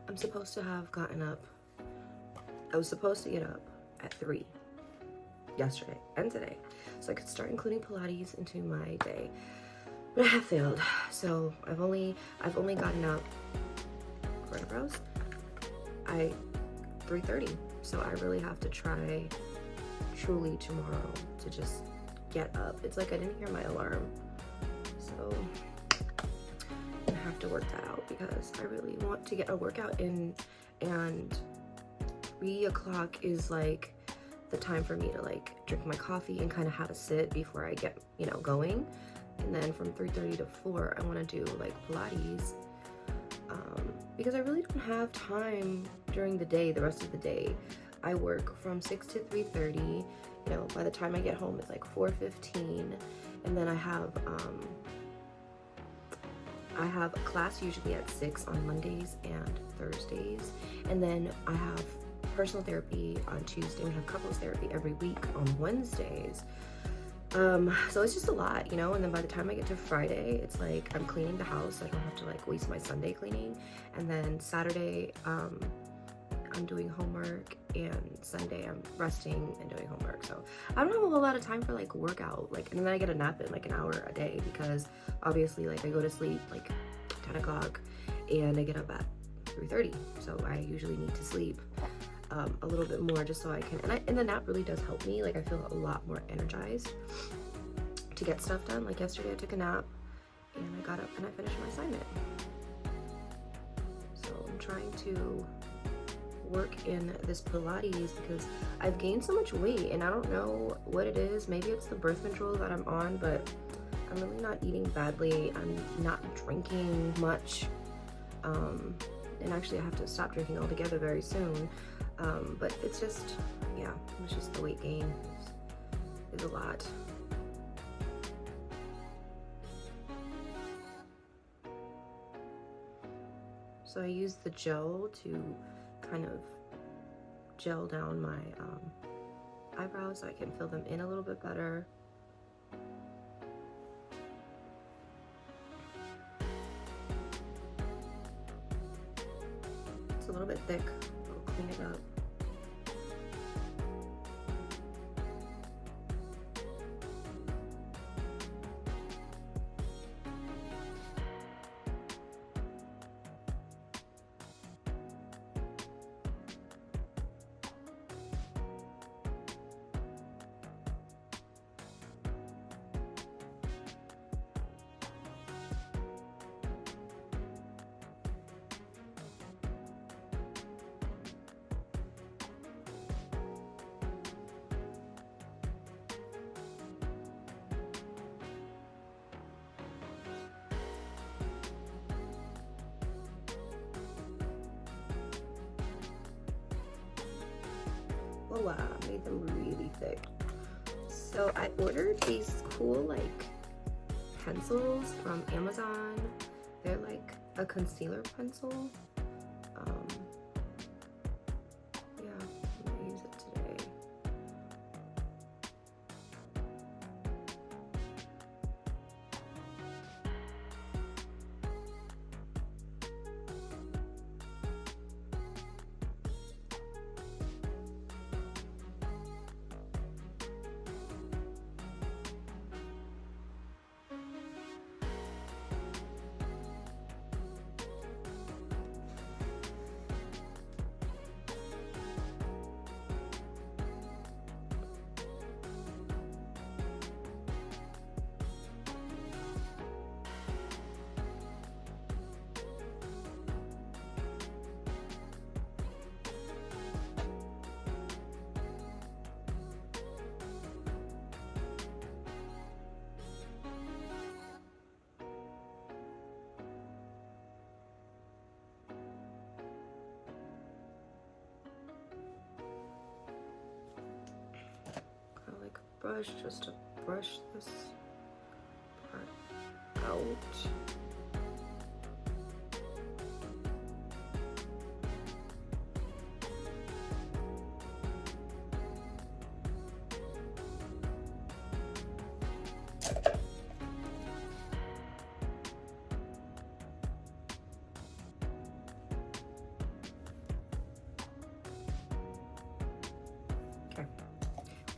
I'm supposed to have gotten up. I was supposed to get up at 3 yesterday and today, so I could start including Pilates into my day. But I have failed. So I've only gotten up for eyebrows. 3:30. So I really have to try truly tomorrow to just get up. It's like I didn't hear my alarm. So I have to work that out because I really want to get a workout in, and 3 o'clock is like the time for me to like drink my coffee and kind of have a sit before I get, you know, going. And then from 3:30 to 4, I want to do like Pilates because I really don't have time during the day, the rest of the day. I work from 6 to 3:30. You know, by the time I get home, it's like 4:15, and then I have a class usually at 6 on Mondays and Thursdays, and then I have personal therapy on Tuesday. We have couples therapy every week on Wednesdays. So it's just a lot, you know, and then by the time I get to Friday, it's like I'm cleaning the house. So I don't have to like waste my Sunday cleaning. And then Saturday, I'm doing homework, and Sunday I'm resting and doing homework. So I don't have a whole lot of time for like workout, like, and then I get a nap in like an hour a day because obviously like I go to sleep like 10 o'clock and I get up at 3:30. So I usually need to sleep a little bit more just so I can, and the nap really does help me. Like I feel a lot more energized to get stuff done. Like yesterday I took a nap and I got up and I finished my assignment. So I'm trying to work in this Pilates because I've gained so much weight and I don't know what it is. Maybe it's the birth control that I'm on, but I'm really not eating badly. I'm not drinking much. And actually I have to stop drinking altogether very soon. But it's just, yeah, it's just the weight gain is a lot. So I use the gel to kind of gel down my eyebrows so I can fill them in a little bit better. It's a little bit thick. I'll clean it up. Oh wow, I made them really thick. So I ordered these cool like pencils from Amazon. They're like a concealer pencil. Yeah, I'm gonna use it today. Brush just to brush this part out.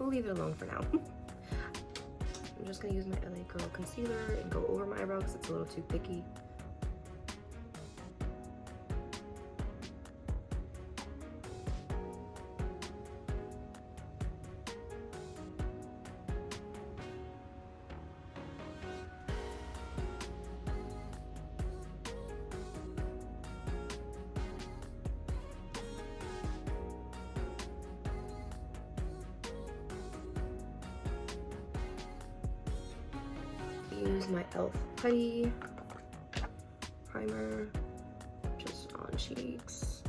we'll leave it alone for now. I'm just gonna use my LA Girl concealer and go over my eyebrow because it's a little too thicky. Use my e.l.f. putty primer just on cheeks.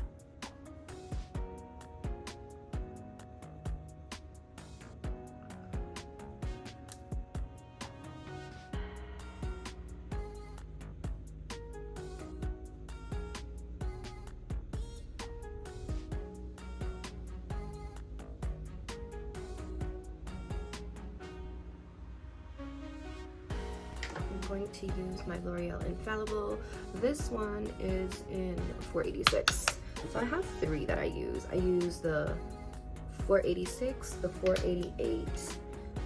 Going to use my L'Oreal Infallible. This one is in 486. So I have three that I use. I use the 486, the 488,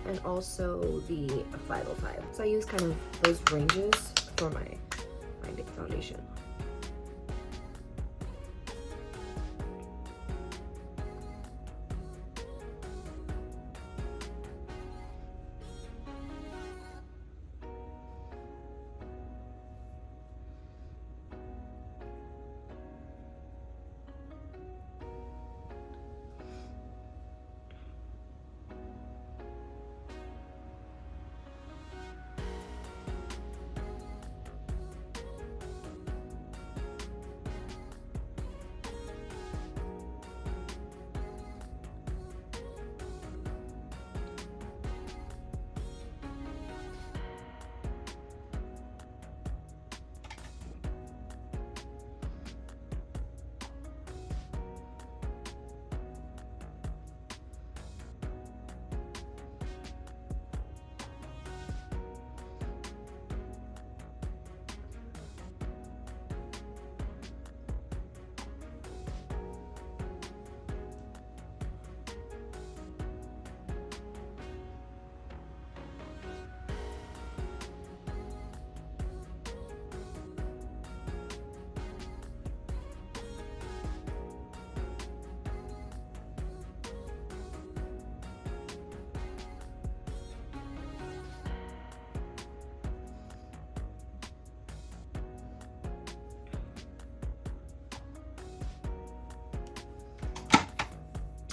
and also the 505. So I use kind of those ranges for my foundation.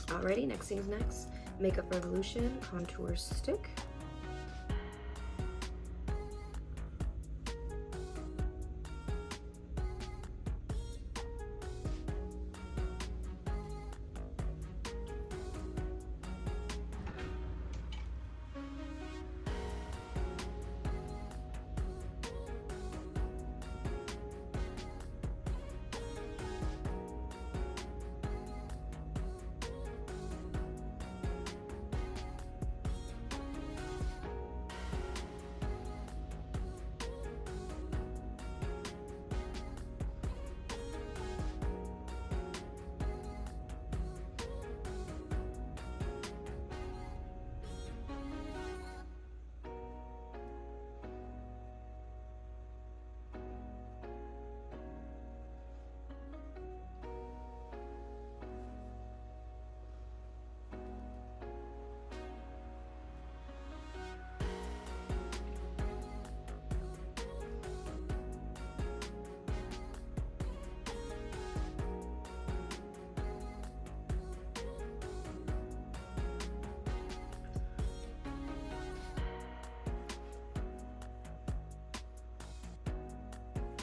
Alrighty, next thing's next. Makeup Revolution contour stick.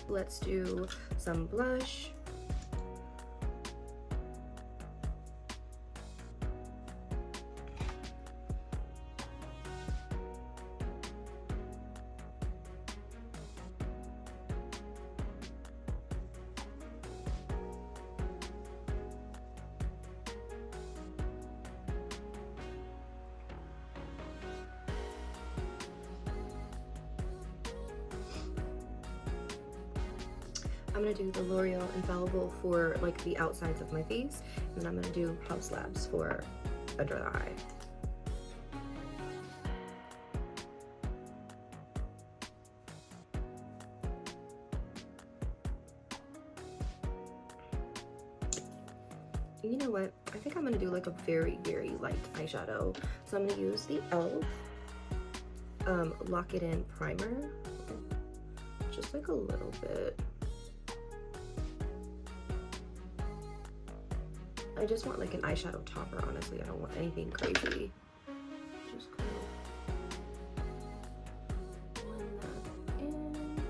Let's do some blush. I'm gonna do the L'Oreal Infallible for like the outsides of my face, and then I'm gonna do House Labs for under the eye. You know what? I think I'm gonna do like a very, very light eyeshadow. So I'm gonna use the e.l.f. Lock It In Primer. Just like a little bit. I just want like an eyeshadow topper, honestly. I don't want anything crazy. Just kind of blend that in.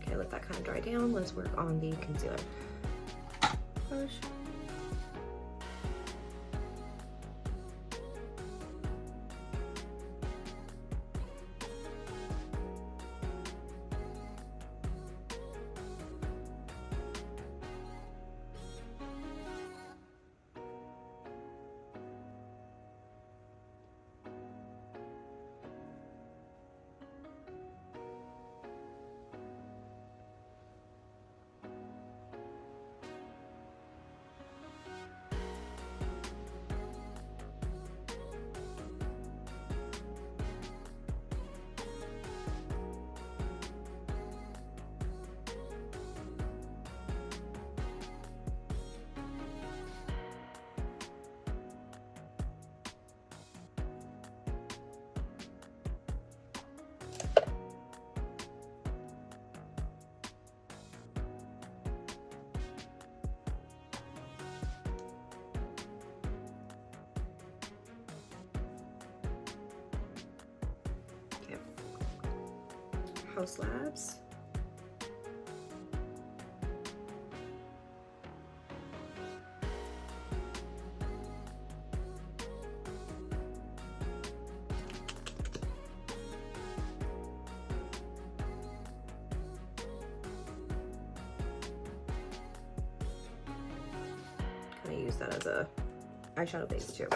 Okay, let that kind of dry down. Let's work on the concealer. Brush. House Labs. Kind of use that as a eyeshadow base too.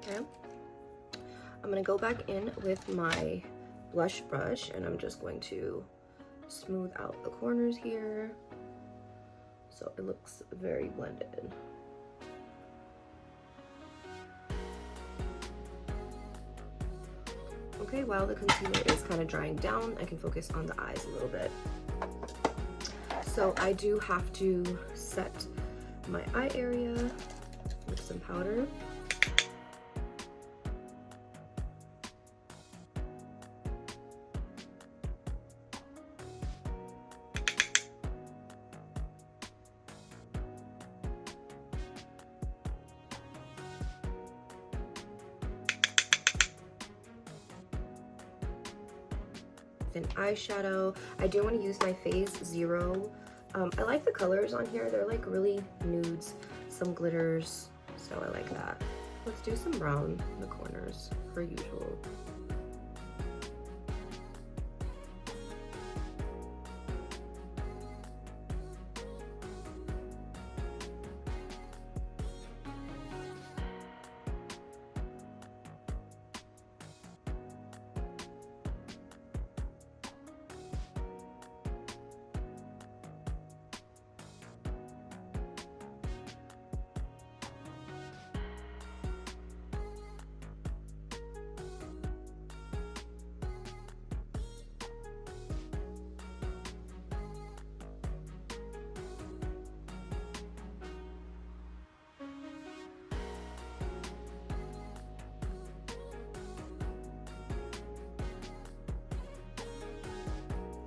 Okay, I'm gonna go back in with my blush brush and I'm just going to smooth out the corners here so it looks very blended. Okay, while the concealer is kind of drying down, I can focus on the eyes a little bit. So I do have to set my eye area with some powder. An eyeshadow. I do want to use my Phase Zero. I like the colors on here. They're like really nudes, some glitters, so I like that. Let's do some brown in the corners, per usual.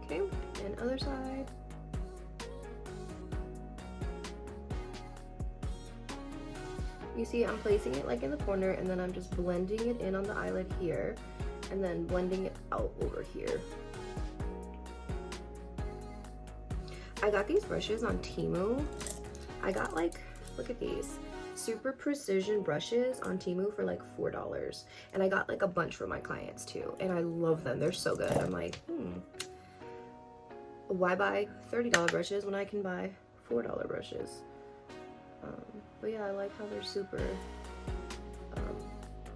Okay, and other side. You see I'm placing it like in the corner, and then I'm just blending it in on the eyelid here, and then blending it out over here. I got these brushes on Temu. I got like, look at these, super precision brushes on Temu for like $4. And I got like a bunch for my clients too. And I love them, they're so good. I'm like, why buy $30 brushes when I can buy $4 brushes? But yeah, I like how they're super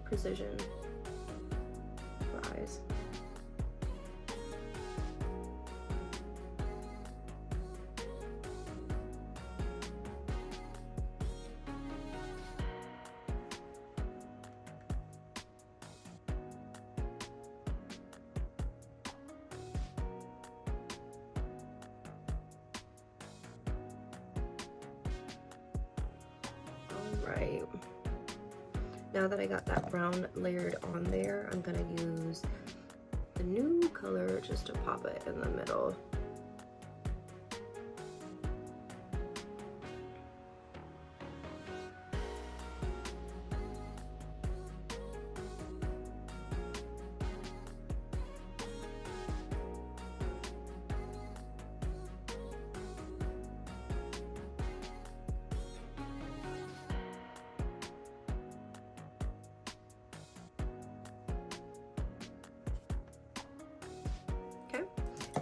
precision for eyes. Right, now that I got that brown layered on there, I'm gonna use the new color just to pop it in the middle.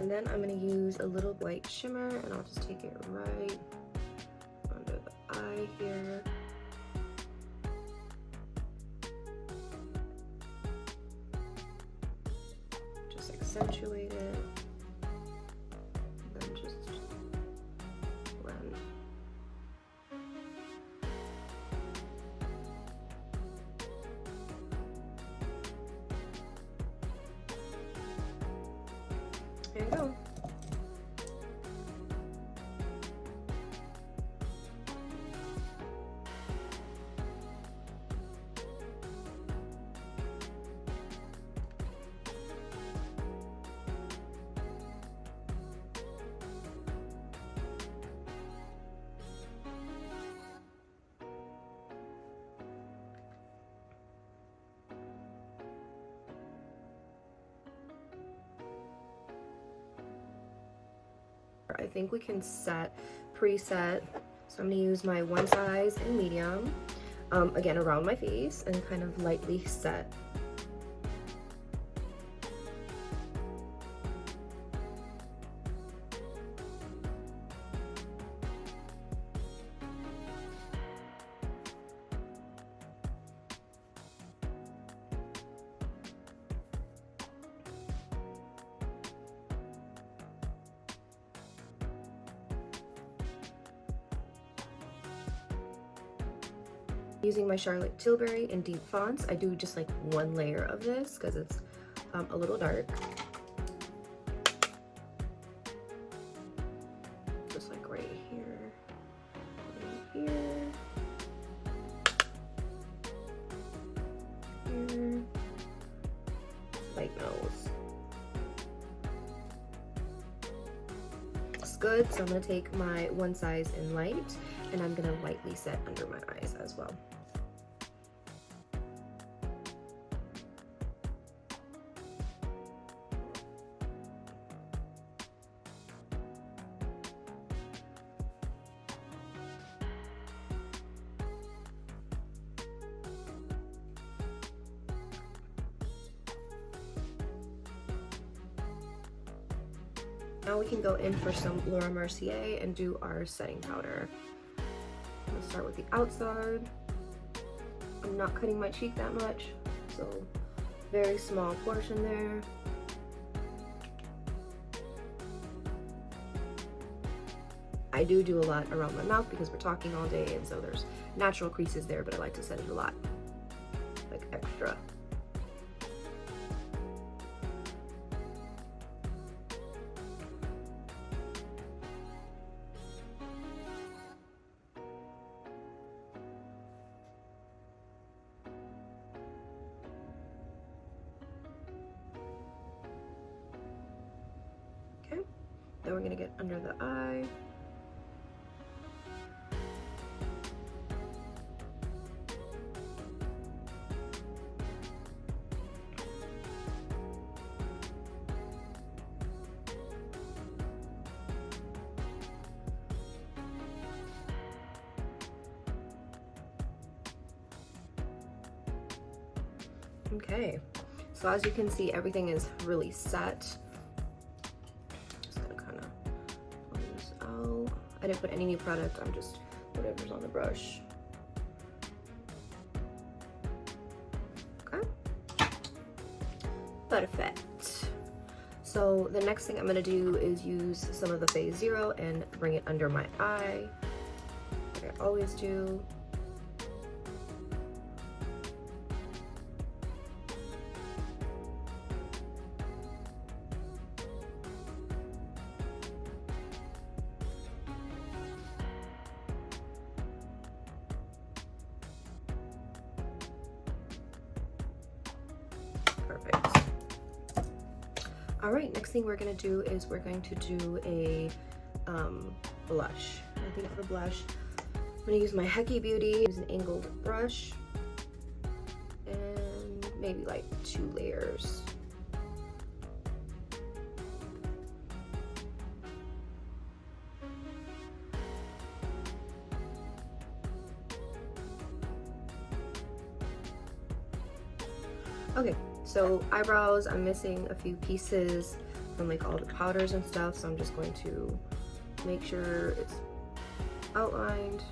And then I'm going to use a little white shimmer, and I'll just take it right under the eye here. Just accentuate it. And then just blend. There you go. I think we can preset. So I'm gonna use my one size in medium, again around my face, and kind of lightly set. Using my Charlotte Tilbury in deep fonts, I do just like one layer of this because it's a little dark. Just like right here, here, light nose. It's good, so I'm gonna take my one size in light, and I'm gonna lightly set under my eyes as well. Now we can go in for some Laura Mercier and do our setting powder. I'm gonna start with the outside. I'm not cutting my cheek that much, so very small portion there. I do a lot around my mouth because we're talking all day, and so there's natural creases there, but I like to set it a lot, like extra. Okay, then we're gonna get under the eye. Okay, so as you can see, everything is really set. Just gonna kind of pull this out. I didn't put any new product, I'm just whatever's on the brush. Okay, perfect. So the next thing I'm gonna do is use some of the Phase Zero and bring it under my eye, like I always do. Perfect. All right, next thing we're gonna do is we're going to do a blush. I think for blush, I'm gonna use my Heci Beauty, use an angled brush, and maybe like 2 layers. Okay, so eyebrows, I'm missing a few pieces from like all the powders and stuff, so I'm just going to make sure it's outlined.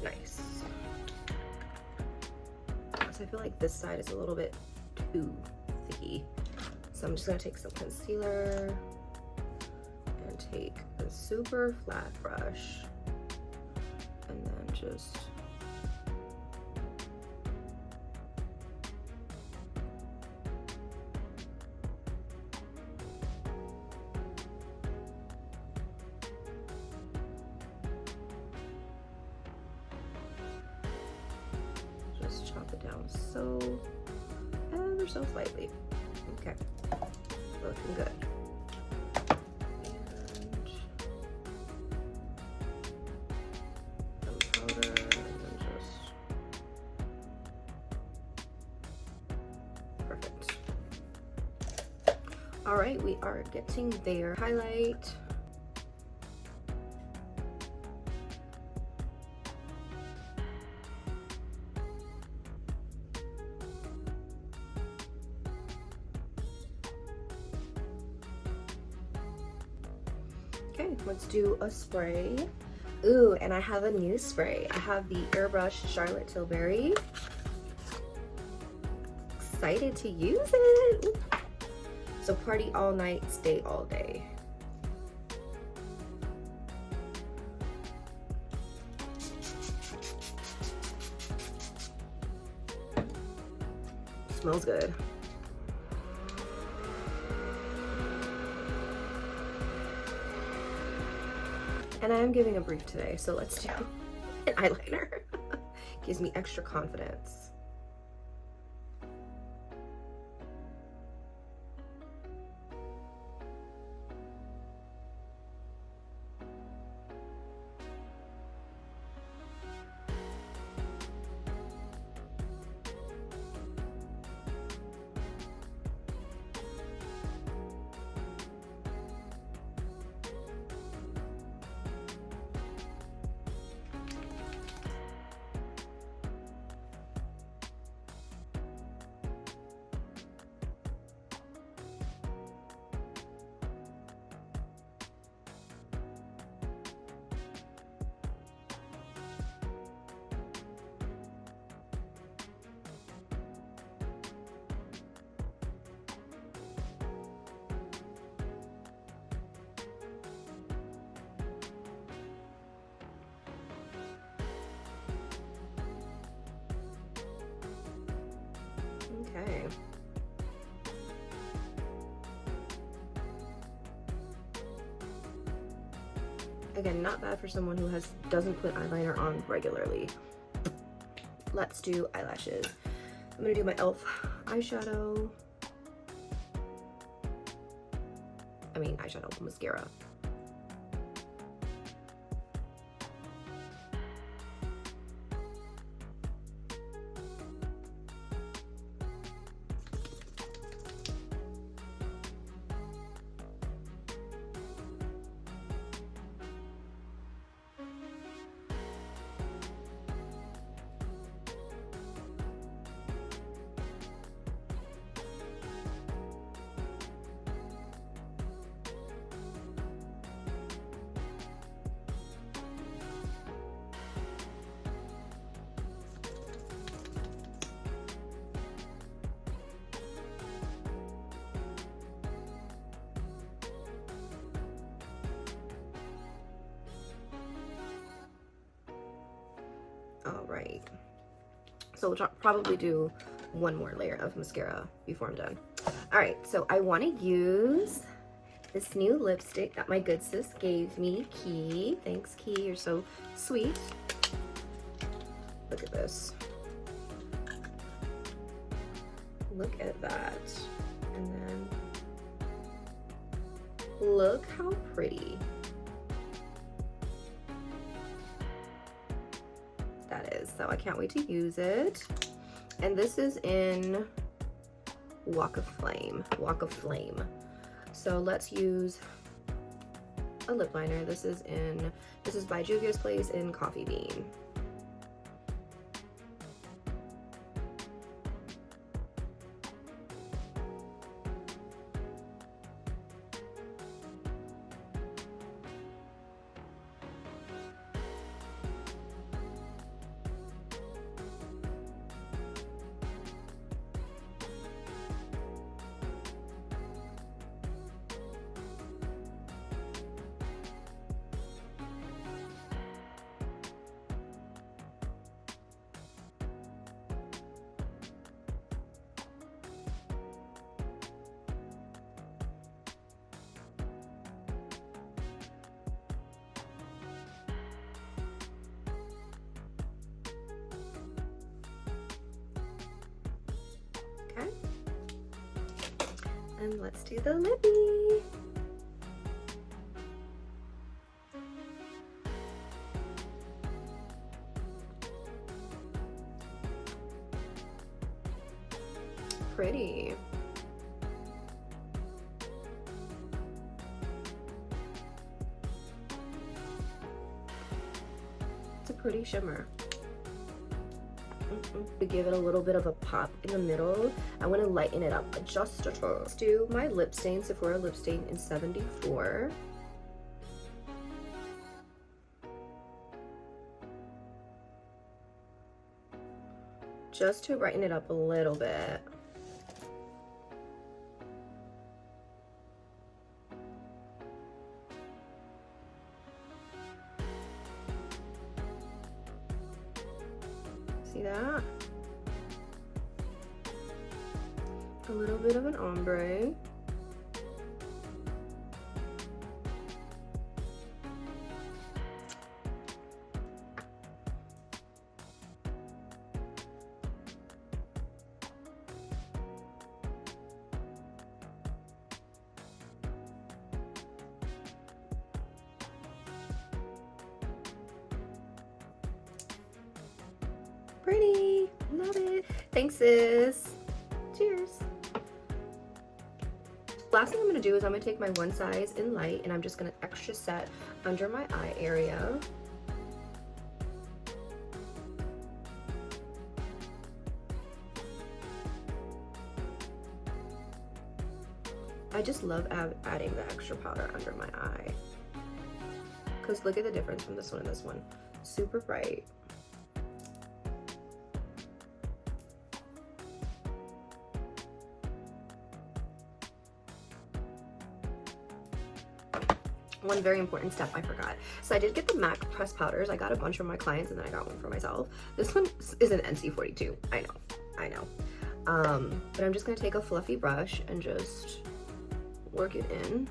Nice. So I feel like this side is a little bit too thicky. So I'm just gonna take some concealer and take a super flat brush and then just chop it down so ever so slightly. Okay, looking good. And some powder, and then just perfect. All right, we are getting there. Highlight. Okay, let's do a spray. Ooh, and I have a new spray. I have the Airbrush Charlotte Tilbury. Excited to use it. Ooh. So party all night, stay all day. Smells good. And I am giving a brief today, so let's do an eyeliner. Gives me extra confidence. Again, not bad for someone who doesn't put eyeliner on regularly. Let's do eyelashes. I'm gonna do my e.l.f. eyeshadow. Eyeshadow, mascara. All right, so we'll probably do one more layer of mascara before I'm done. All right, so I want to use this new lipstick that my good sis gave me, Key. Thanks, Key, you're so sweet. Look at this. Look at that. And then look how pretty that is. So I can't wait to use it. And this is in Walk of Flame. So let's use a lip liner. This is by Juvia's Place in Coffee Bean. Okay. And let's do the lippy. Pretty. It's a pretty shimmer. To give it a little bit of a pop in the middle, I want to lighten it up just a touch. Let's do my lip stain, Sephora lip stain in 74. Just to brighten it up a little bit. See that? A little bit of an ombre. Pretty, love it. Thanks, sis. Cheers. Last thing I'm gonna do is I'm gonna take my one size in light and I'm just gonna extra set under my eye area. I just love adding the extra powder under my eye. Because look at the difference from this one and this one. Super bright. One very important step I forgot. So I did get the MAC pressed powders. I got a bunch from my clients and then I got one for myself. This one is an NC42. I know. But I'm just gonna take a fluffy brush and just work it in.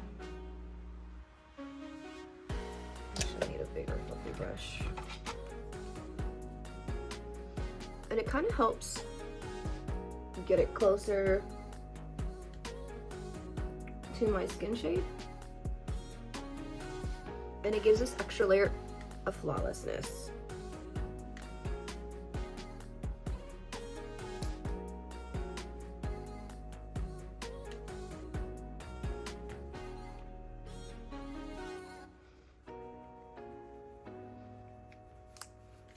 bigger fluffy brush. And it kind of helps get it closer to my skin shade. And it gives this extra layer of flawlessness.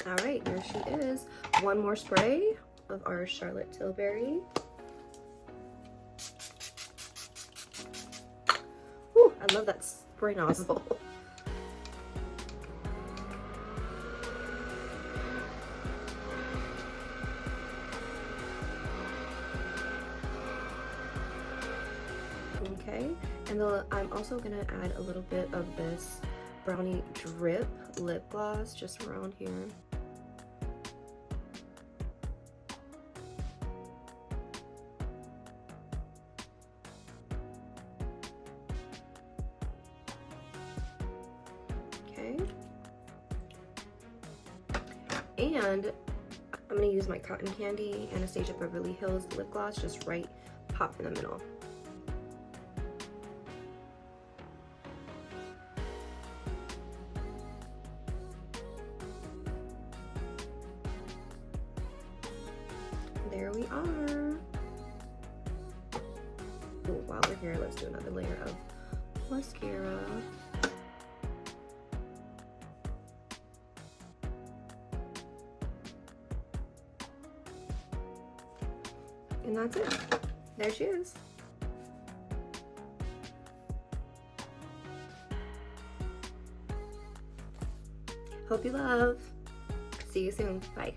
All right, there she is. One more spray of our Charlotte Tilbury. Ooh, I love that spray nozzle. Okay, and I'm also gonna add a little bit of this Brownie Drip lip gloss just around here. Okay, and I'm gonna use my Cotton Candy Anastasia Beverly Hills lip gloss, just right pop in the middle. There we are. Ooh, while we're here, let's do another layer of mascara. And that's it. There she is. Hope you love. See you soon. Bye.